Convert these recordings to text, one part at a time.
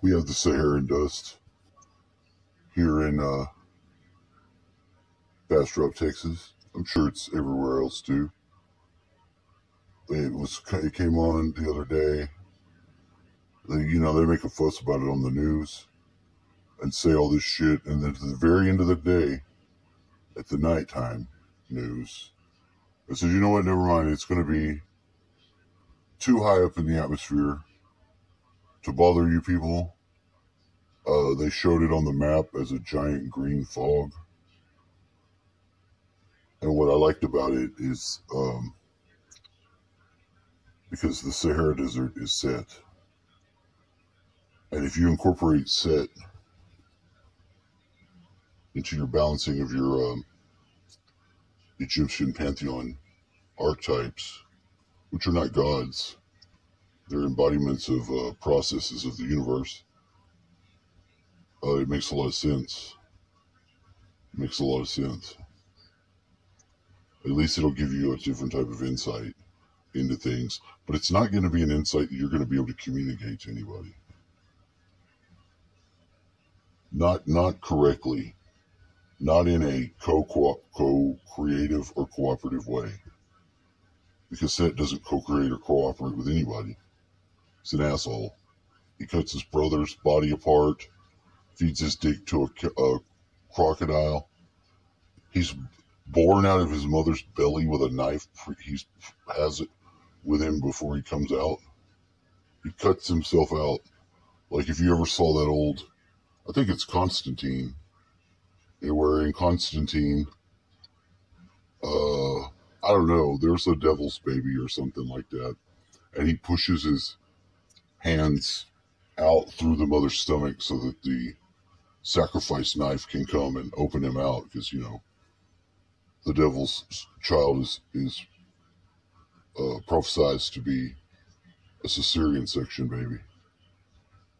We have the Sahara Dust here in Bastrop, Texas. I'm sure it's everywhere else too. It came on the other day. They make a fuss about it on the news and say all this shit, and then at the very end of the day, at the nighttime news, I said, you know what? Never mind. It's going to be too high up in the atmosphere to bother you people. They showed it on the map as a giant green fog. And what I liked about it is because the Sahara Desert is set. And if you incorporate set into your balancing of your Egyptian pantheon archetypes, which are not gods, they're embodiments of processes of the universe, it makes a lot of sense. It makes a lot of sense. At least it'll give you a different type of insight into things, but it's not going to be an insight that you're going to be able to communicate to anybody. Not correctly, not in a co-creative or cooperative way, because Set doesn't co-create or cooperate with anybody. He's an asshole. He cuts his brother's body apart, feeds his dick to a crocodile. He's born out of his mother's belly with a knife. He has it with him before he comes out. He cuts himself out. Like if you ever saw that old, I think it's Constantine, where in Constantine, I don't know, there's a devil's baby or something like that, and he pushes his hands out through the mother's stomach so that the sacrifice knife can come and open him out, because the devil's child is prophesized to be a cesarean section baby,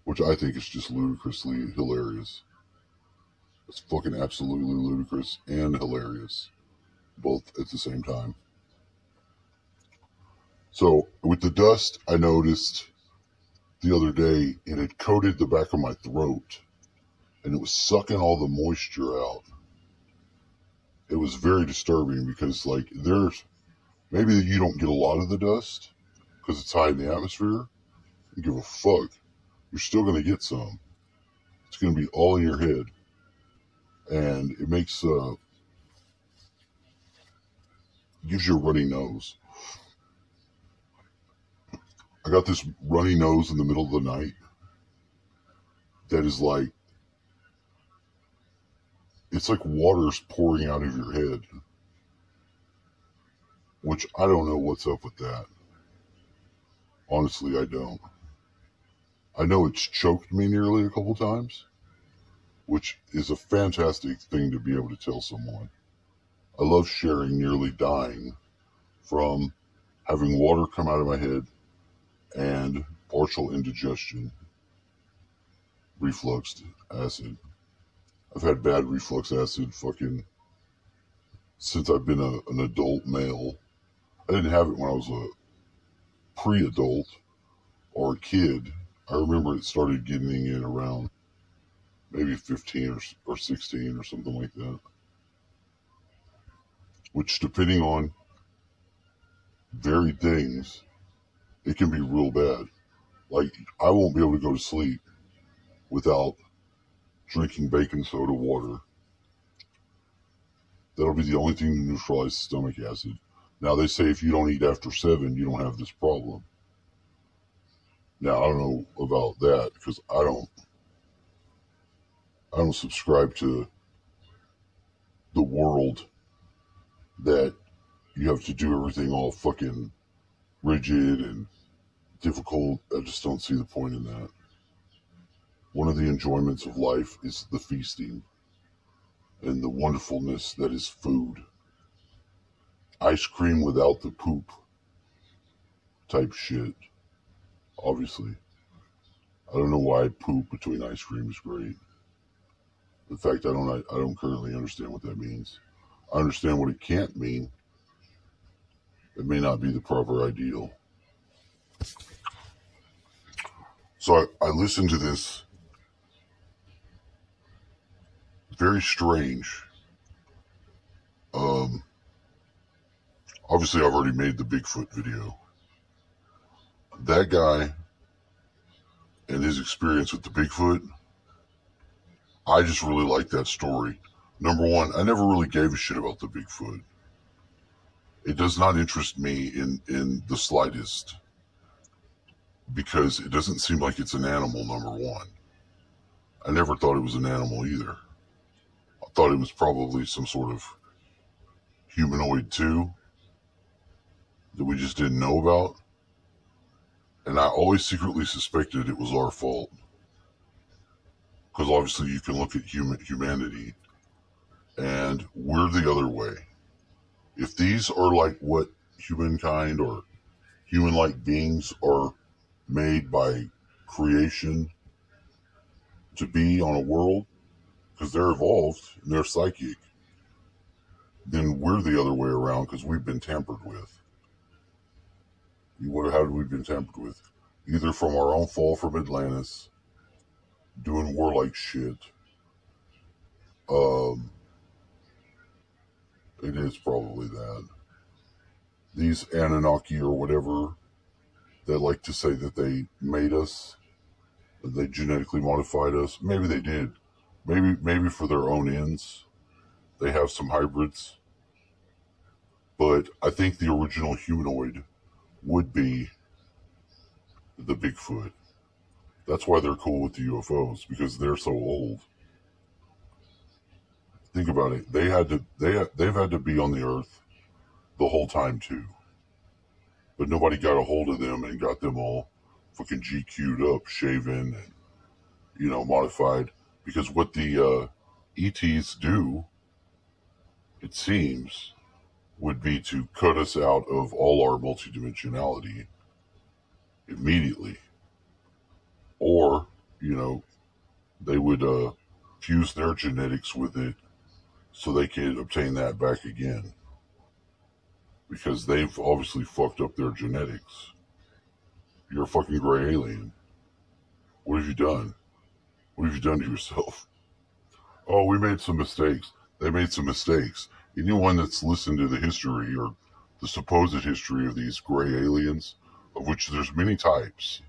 which I think is just ludicrously hilarious. It's fucking absolutely ludicrous and hilarious, both at the same time. So with the dust, I noticed the other day it had coated the back of my throat, and it was sucking all the moisture out. It was very disturbing because, like, maybe you don't get a lot of the dust because it's high in the atmosphere. You give a fuck. You're still going to get some. It's going to be all in your head. And it gives you a runny nose. I got this runny nose in the middle of the night that is like, it's like water's pouring out of your head, which I don't know what's up with that. Honestly, I don't. I know it's choked me nearly a couple times, which is a fantastic thing to be able to tell someone. I love sharing nearly dying from having water come out of my head and partial indigestion, reflux acid. I've had bad reflux acid fucking since I've been an adult male. I didn't have it when I was a pre-adult or a kid. I remember it started getting it around maybe 15 or 16 or something like that. Which, depending on varied things, it can be real bad. Like, I won't be able to go to sleep without drinking baking soda water. That'll be the only thing to neutralize stomach acid. Now, they say if you don't eat after 7, you don't have this problem. Now, I don't know about that because I don't subscribe to the world that you have to do everything all fucking rigid and difficult. I just don't see the point in that. One of the enjoyments of life is the feasting and the wonderfulness that is food. Ice cream without the poop type shit. Obviously. I don't know why poop between ice cream is great. In fact, I don't currently understand what that means. I understand what it can't mean. It may not be the proper ideal. So I listened to this very strange. Obviously, I've already made the Bigfoot video. That guy and his experience with the Bigfoot, I just really like that story. Number one, I never really gave a shit about the Bigfoot. It does not interest me in the slightest because it doesn't seem like it's an animal, number one. I never thought it was an animal either. I thought it was probably some sort of humanoid too that we just didn't know about. And I always secretly suspected it was our fault. Because obviously you can look at humanity and we're the other way. If these are like what humankind or human-like beings are made by creation to be on a world, because they're evolved and they're psychic, then we're the other way around because we've been tampered with. How have we been tampered with? Either from our own fall from Atlantis, doing warlike shit. It is probably that. These Anunnaki or whatever that like to say that they made us, that they genetically modified us. Maybe they did. Maybe for their own ends. They have some hybrids. But I think the original humanoid would be the Bigfoot. That's why they're cool with the UFOs, because they're so old. Think about it. They've had to be on the earth the whole time too. But nobody got a hold of them and got them all fucking GQ'd up, shaven, and modified. Because what the ETs do, it seems, would be to cut us out of all our multidimensionality immediately. Or, they would fuse their genetics with it so they could obtain that back again. Because they've obviously fucked up their genetics. You're a fucking gray alien. What have you done? What have you done to yourself? Oh, we made some mistakes. They made some mistakes. Anyone that's listened to the history or the supposed history of these gray aliens, of which there's many types.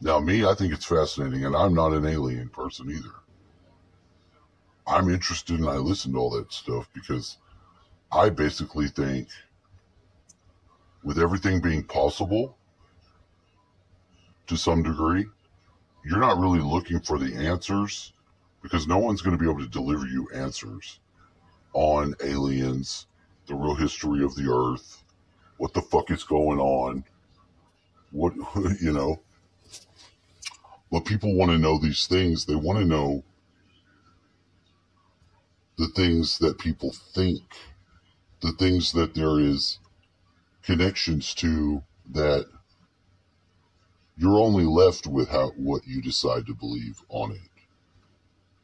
Now, me, I think it's fascinating, and I'm not an alien person either. I'm interested and I listen to all that stuff because I basically think with everything being possible to some degree, you're not really looking for the answers because no one's going to be able to deliver you answers on aliens, the real history of the earth, what the fuck is going on, what, but people want to know these things. They want to know the things that people think, the things that there is connections to that you're only left with what you decide to believe on it.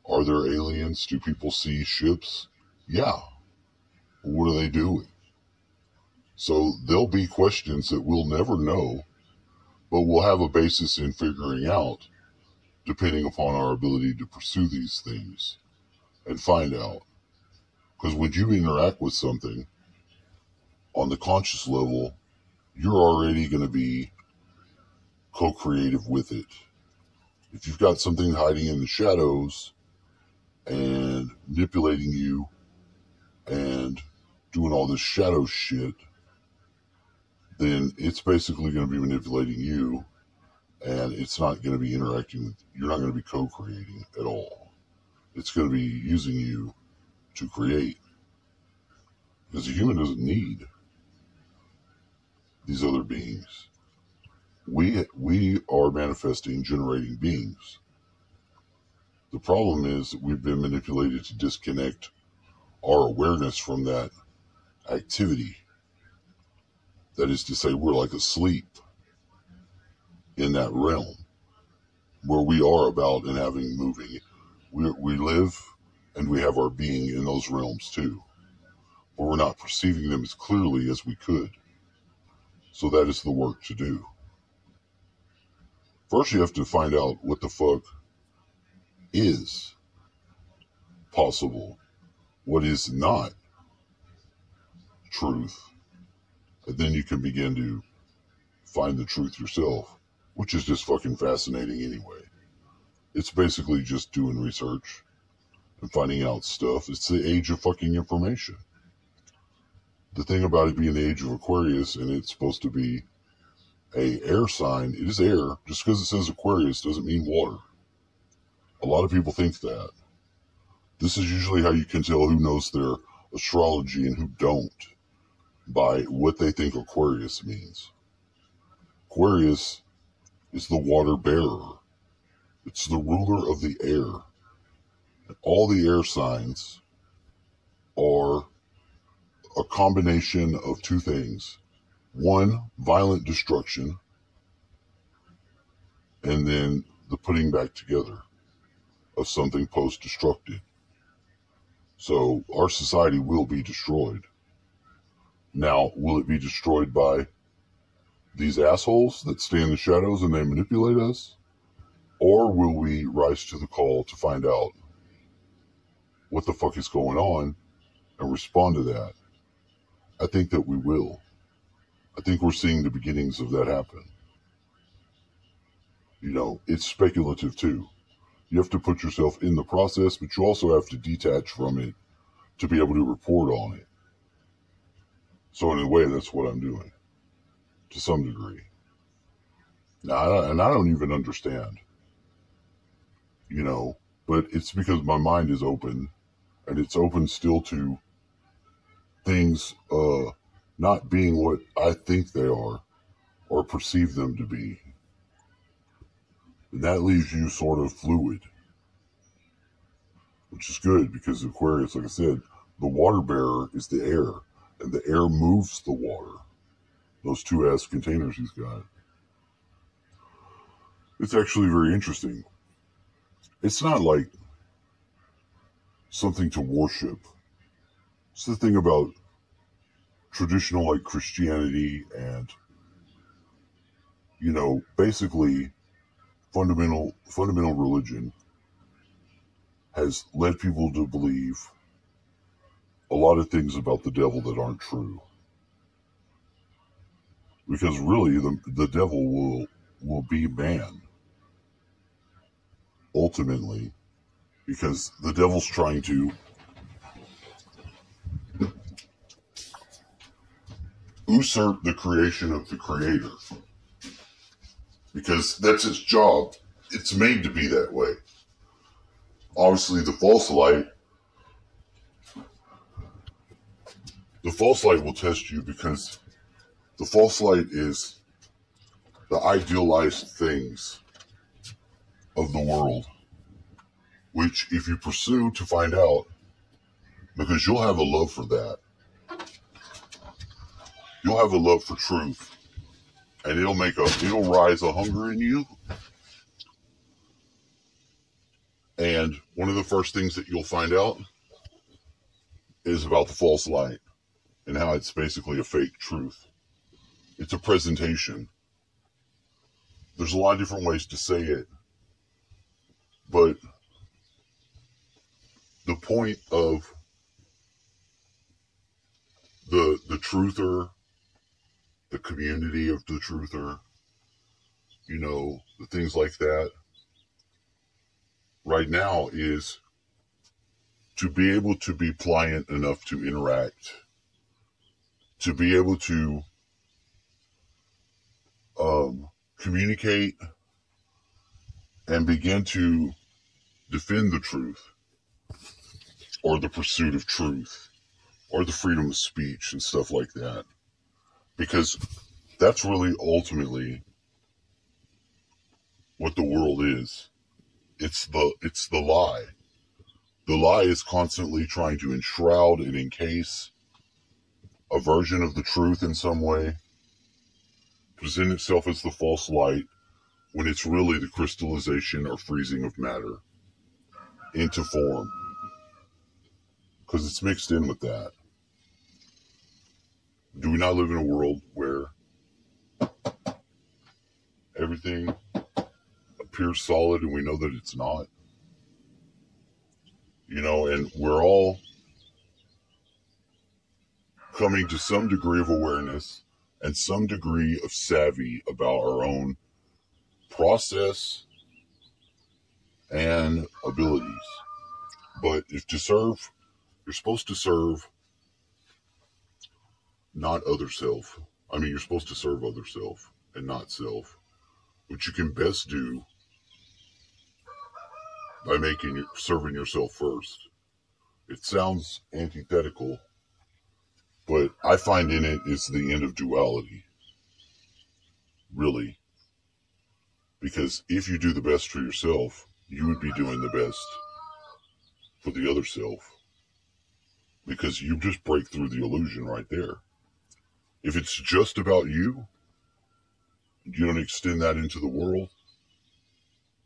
Are there aliens? Do people see ships? Yeah. What are they doing? So there'll be questions that we'll never know, but we'll have a basis in figuring out, depending upon our ability to pursue these things and find out. Because when you interact with something on the conscious level, you're already going to be co-creative with it. If you've got something hiding in the shadows and manipulating you and doing all this shadow shit, then it's basically going to be manipulating you, and it's not going to be interacting with, you're not going to be co-creating at all. It's going to be using you to create. Because a human doesn't need these other beings. We are manifesting, generating beings. The problem is that we've been manipulated to disconnect our awareness from that activity. That is to say, we're like asleep in that realm where we are about and having moving. We live and we have our being in those realms too, but we're not perceiving them as clearly as we could. So that is the work to do. First, you have to find out what the fuck is. possible, what is not truth, and then you can begin to find the truth yourself, which is just fucking fascinating anyway. It's basically just doing research and finding out stuff. It's the age of fucking information. The thing about it being the age of Aquarius, and it's supposed to be a air sign, it is air. Just because it says Aquarius doesn't mean water. A lot of people think that. This is usually how you can tell who knows their astrology and who don't, by what they think Aquarius means. Aquarius is the water bearer. It's the ruler of the air. And all the air signs are a combination of two things. One, violent destruction, and then the putting back together of something post-destructed. So our society will be destroyed. Now, will it be destroyed by these assholes that stay in the shadows and they manipulate us? Or will we rise to the call to find out what the fuck is going on and respond to that? I think that we will. I think we're seeing the beginnings of that happen. You know, it's speculative too. You have to put yourself in the process, but you also have to detach from it to be able to report on it. So in a way, that's what I'm doing, to some degree. Now, and I don't even understand, you know, but it's because my mind is open, and it's open still to things not being what I think they are or perceive them to be. And that leaves you sort of fluid, which is good because Aquarius, like I said, the water bearer is the air, and the air moves the water. Those two ass containers he's got. It's actually very interesting. It's not like something to worship. It's the thing about traditional like Christianity and, you know, basically fundamental religion has led people to believe a lot of things about the devil that aren't true. Because really the devil will be man ultimately, because the devil's trying to usurp the creation of the creator, because that's its job. It's made to be that way. Obviously the false light will test you, because the false light is the idealized things of the world, which if you pursue to find out, because you'll have a love for that, you'll have a love for truth, and it'll rise a hunger in you. And one of the first things that you'll find out is about the false light and how it's basically a fake truth. It's a presentation. There's a lot of different ways to say it, but the point of the truther, the community of the truther, you know, the things like that, right now is to be able to be pliant enough to interact, to be able to communicate and begin to defend the truth, or the pursuit of truth, or the freedom of speech and stuff like that. Because that's really ultimately what the world is. It's the lie. The lie is constantly trying to enshroud and encase a version of the truth in some way, present itself as the false light, when it's really the crystallization or freezing of matter into form. Because it's mixed in with that. Do we not live in a world where everything appears solid and we know that it's not? and we're all coming to some degree of awareness and some degree of savvy about our own process and abilities. But if to serve, you're supposed to serve not other self. I mean, you're supposed to serve other self and not self, which you can best do by serving yourself first. It sounds antithetical, but I find in it is the end of duality, really. Because if you do the best for yourself, you would be doing the best for the other self. Because you just break through the illusion right there. If it's just about you, you don't extend that into the world,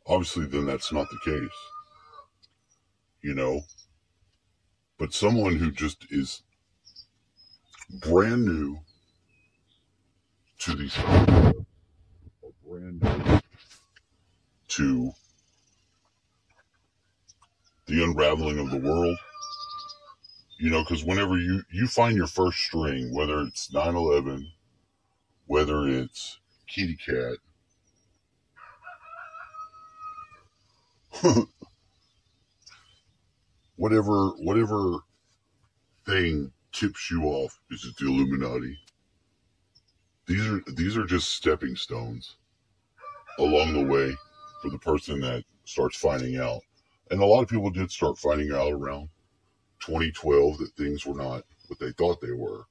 obviously then that's not the case. But someone who just is brand new to these concepts, or brand new to the unraveling of the world, because whenever you find your first string, whether it's 9/11, whether it's kitty cat, whatever thing tips you off, is it the Illuminati? These are just stepping stones along the way for the person that starts finding out. And a lot of people did start finding out around 2012 that things were not what they thought they were.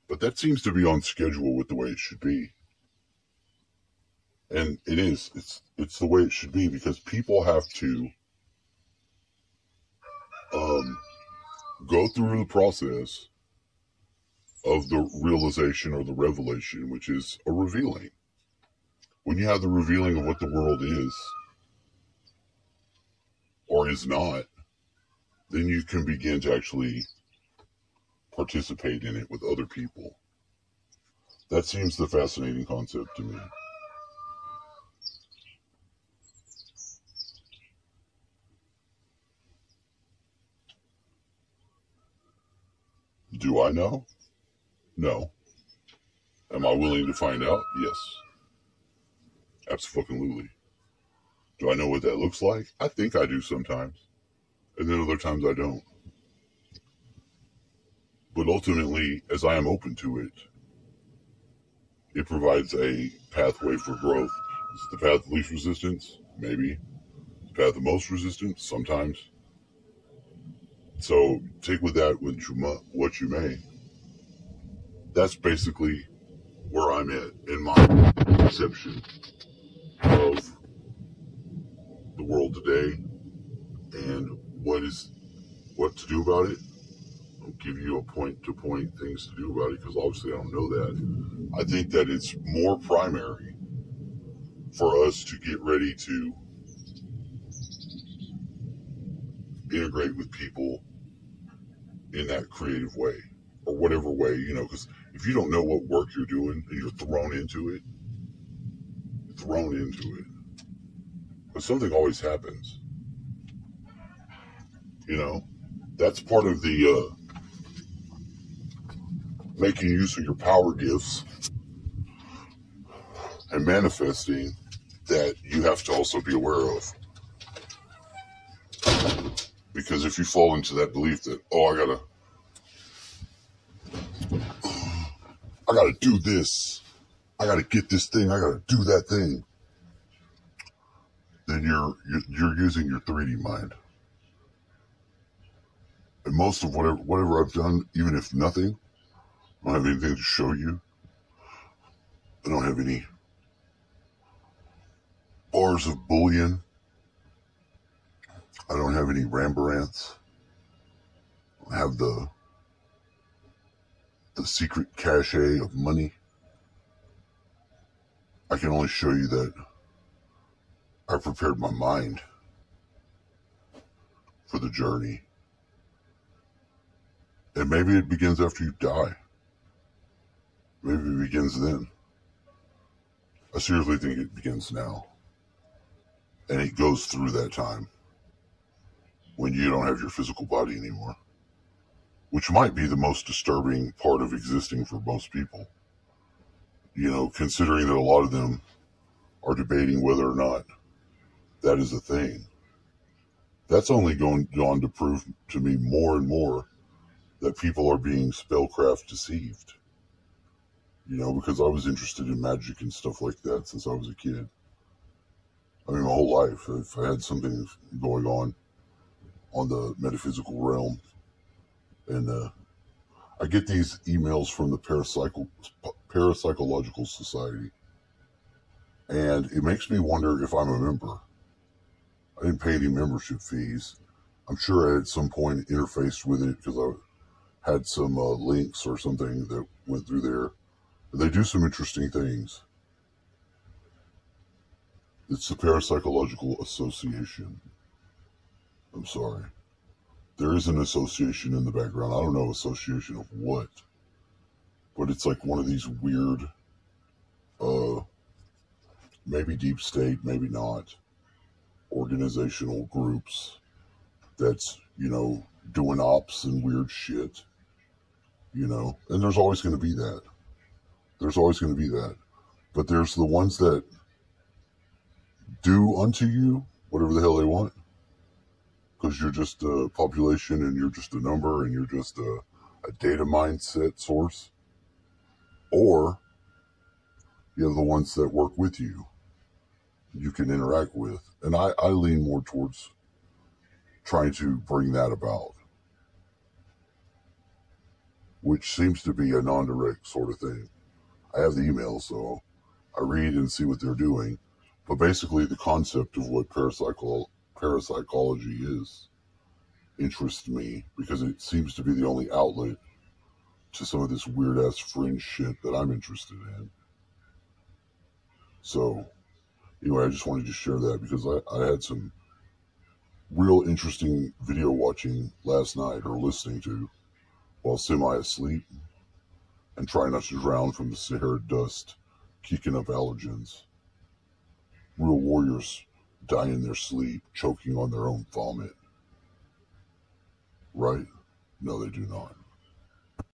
But that seems to be on schedule with the way it should be. And it is. It's the way it should be, because people have to go through the process of the realization or the revelation, which is a revealing. When you have the revealing of what the world is or is not, then you can begin to actually participate in it with other people. That seems the fascinating concept to me. Do I know? No. Am I willing to find out? Yes. Absolutely. Do I know what that looks like? I think I do sometimes. And then other times I don't. But ultimately, as I am open to it, it provides a pathway for growth. Is it the path of least resistance? Maybe. The path of most resistance? Sometimes. So take with that what you may. That's basically where I'm at in my perception of the world today and what to do about it. I'll give you a point-to-point things to do about it, because obviously I don't know that. I think that it's more primary for us to get ready to integrate with people in that creative way, or whatever way, because if you don't know what work you're doing and you're thrown into it, but something always happens, that's part of the making use of your power gifts and manifesting, that you have to also be aware of. Because if you fall into that belief that, I gotta do this, I gotta get this thing, I gotta do that thing, then you're using your 3D mind. And most of whatever I've done, even if nothing, I don't have anything to show you. I don't have any bars of bullion. I don't have any Rembrandts. I have the secret cachet of money. I can only show you that I prepared my mind for the journey. And maybe it begins after you die. Maybe it begins then. I seriously think it begins now. And it goes through that time. when you don't have your physical body anymore, which might be the most disturbing part of existing for most people. Considering that a lot of them are debating whether or not that is a thing. That's only going on to prove to me more and more that people are being spellcraft deceived. Because I was interested in magic and stuff like that since I was a kid. I mean, my whole life, if I had something going on the metaphysical realm, and I get these emails from the Parapsychological Society, and it makes me wonder if I'm a member. I didn't pay any membership fees. I'm sure I at some point interfaced with it because I had some links or something that went through there. They do some interesting things. It's the Parapsychological Association. I'm sorry. There is an association in the background. I don't know association of what, but it's like one of these weird, maybe deep state, maybe not, organizational groups that's, doing ops and weird shit, and there's always going to be that. There's always going to be that. But there's the ones that do unto you whatever the hell they want because you're just a population and you're just a number and you're just a data mindset source. Or you have the ones that work with you, you can interact with. And I lean more towards trying to bring that about, which seems to be a non-direct sort of thing. I have the email, so I read and see what they're doing. But basically, the concept of what parapsychology is interests me because it seems to be the only outlet to some of this weird-ass fringe shit that I'm interested in. So, anyway, I just wanted to share that because I had some real interesting video watching last night or listening to while semi-asleep and trying not to drown from the Sahara Dust kicking up allergens. Real warriors die in their sleep, choking on their own vomit. Right? No, they do not.